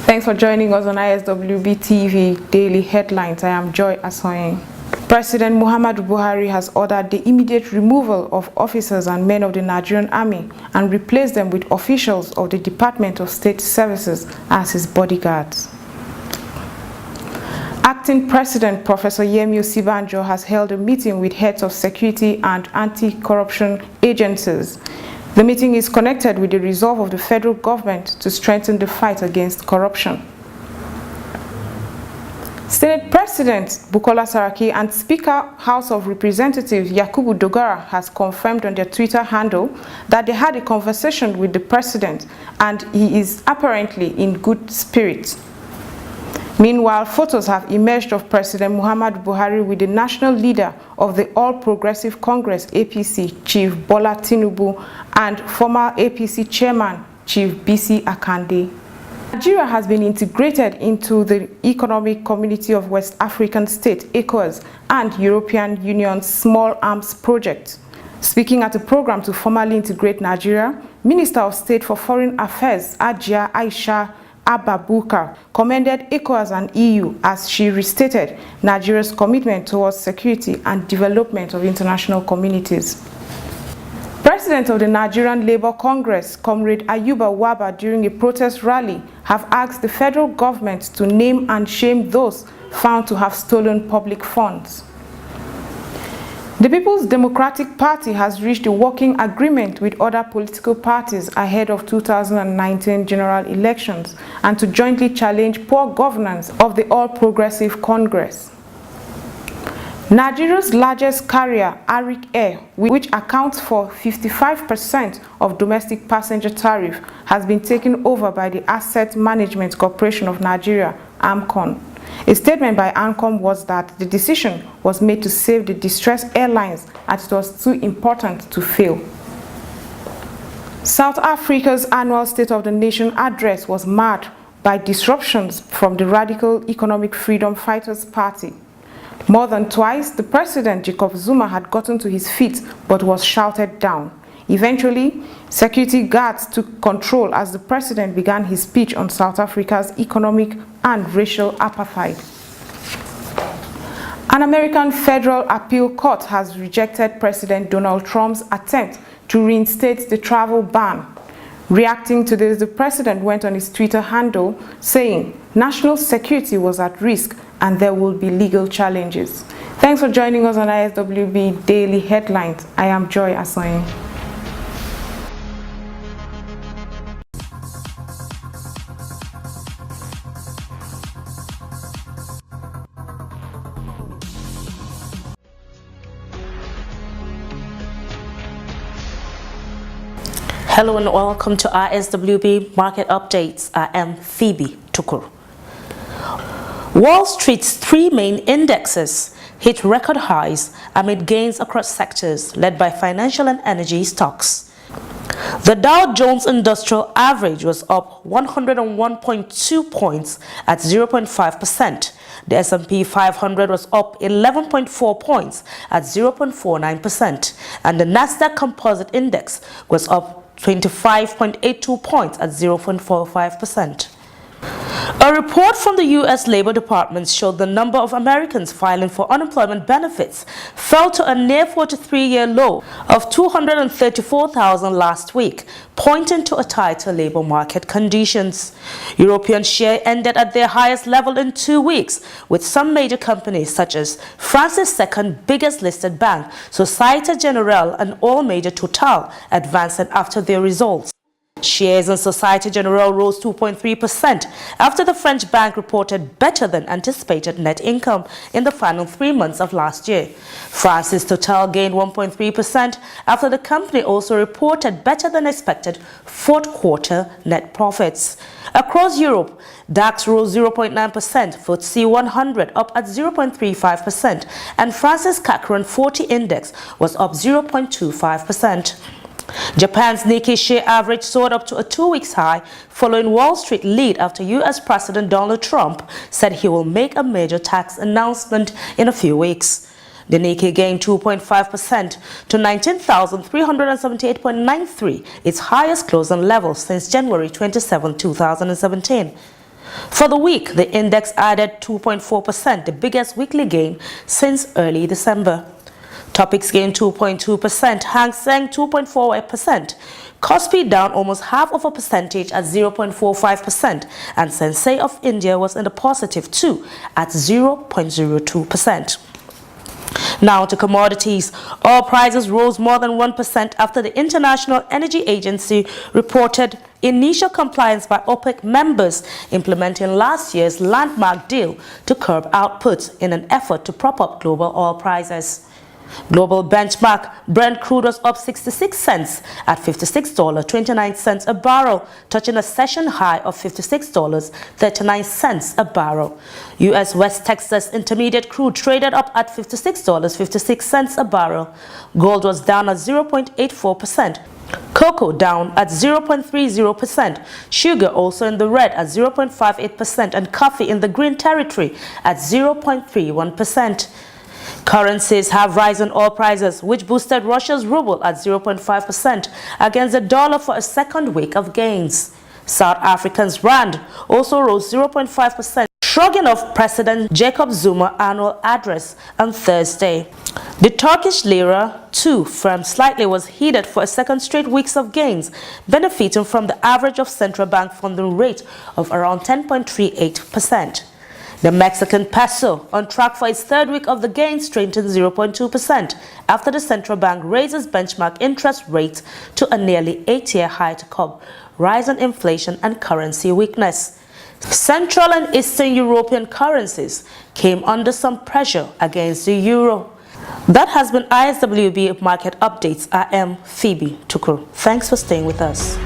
Thanks for joining us on Iswb TV Daily Headlines. I am Joy Asoyin. President Muhammadu Buhari has ordered the immediate removal of officers and men of the Nigerian Army and replaced them with officials of the Department of State Services as his bodyguards. Acting President Professor Yemi Osibanjo has held a meeting with heads of security and anti-corruption agencies. The meeting is connected with the resolve of the federal government to strengthen the fight against corruption. Senate President Bukola Saraki and Speaker House of Representatives Yakubu Dogara has confirmed on their Twitter handle that they had a conversation with the president and he is apparently in good spirits. Meanwhile, photos have emerged of President Muhammadu Buhari with the national leader of the All Progressive Congress APC, Chief Bola Tinubu, and former APC chairman, Chief Bisi Akande. Nigeria has been integrated into the Economic Community of West African States, ECOWAS, and European Union's Small Arms Project. Speaking at a program to formally integrate Nigeria, Minister of State for Foreign Affairs, Ajia Aisha Ababukar, commended ECOWAS and EU as she restated Nigeria's commitment towards security and development of international communities. President of the Nigerian Labour Congress, Comrade Ayuba Waba, during a protest rally, have asked the federal government to name and shame those found to have stolen public funds. The People's Democratic Party has reached a working agreement with other political parties ahead of 2019 general elections and to jointly challenge poor governance of the All Progressive Congress. Nigeria's largest carrier, Arik Air, which accounts for 55% of domestic passenger tariff, has been taken over by the Asset Management Corporation of Nigeria, AMCON. A statement by AMCON was that the decision was made to save the distressed airlines as it was too important to fail. South Africa's annual State of the Nation address was marred by disruptions from the Radical Economic Freedom Fighters Party. More than twice, the president, Jacob Zuma, had gotten to his feet but was shouted down. Eventually, security guards took control as the president began his speech on South Africa's economic and racial apartheid. An American federal appeal court has rejected President Donald Trump's attempt to reinstate the travel ban. Reacting to this, the president went on his Twitter handle saying national security was at risk and there will be legal challenges. Thanks for joining us on Iswb Daily Headlines. I am Joy Asoyin. Hello and welcome to Iswb Market Updates. I am Phoebe Tukur. Wall Street's three main indexes hit record highs amid gains across sectors led by financial and energy stocks. The Dow Jones Industrial Average was up 101.2 points at 0.5%. The S&P 500 was up 11.4 points at 0.49%. And the Nasdaq Composite Index was up 25.82 points at 0.45%. A report from the U.S. Labor Department showed the number of Americans filing for unemployment benefits fell to a near 43-year low of 234,000 last week, pointing to a tighter labor market conditions. European share ended at their highest level in 2 weeks, with some major companies such as France's second biggest listed bank, Societe Generale, and oil major Total advancing after their results. Shares in Societe Generale rose 2.3% after the French bank reported better than anticipated net income in the final 3 months of last year. France's Total gained 1.3% after the company also reported better than expected fourth quarter net profits. Across Europe, DAX rose 0.9%, FTSE 100 up at 0.35%, and France's CAC 40 index was up 0.25%. Japan's Nikkei share average soared up to a 2-week high following Wall Street lead after U.S. President Donald Trump said he will make a major tax announcement in a few weeks. The Nikkei gained 2.5% to 19,378.93, its highest closing level since January 27, 2017. For the week, the index added 2.4%, the biggest weekly gain since early December. Topics gained 2.2%, Hang Seng 2.48%, Kospi down almost half of a percentage at 0.45%, and Sensei of India was in the positive too at 0.02%. Now to commodities. Oil prices rose more than 1% after the International Energy Agency reported initial compliance by OPEC members implementing last year's landmark deal to curb output in an effort to prop up global oil prices. Global benchmark Brent crude was up 66 cents at $56.29 a barrel, touching a session high of $56.39 a barrel. U.S. West Texas Intermediate crude traded up at $56.56 a barrel. Gold was down at 0.84%. Cocoa down at 0.30%, sugar also in the red at 0.58%, and coffee in the green territory at 0.31%. Currencies have risen oil prices, which boosted Russia's ruble at 0.5% against the dollar for a second week of gains. South Africa's rand also rose 0.5%, shrugging off President Jacob Zuma's annual address on Thursday. The Turkish lira, too, firmed slightly, was heated for a second straight week of gains, benefiting from the average of central bank funding rate of around 10.38%. The Mexican peso, on track for its third week of the gains, strengthened 0.2% after the central bank raises benchmark interest rate to a nearly 8-year high to curb rising inflation and currency weakness. Central and Eastern European currencies came under some pressure against the euro. That has been ISWB Market Updates. I am Phoebe Tukur. Thanks for staying with us.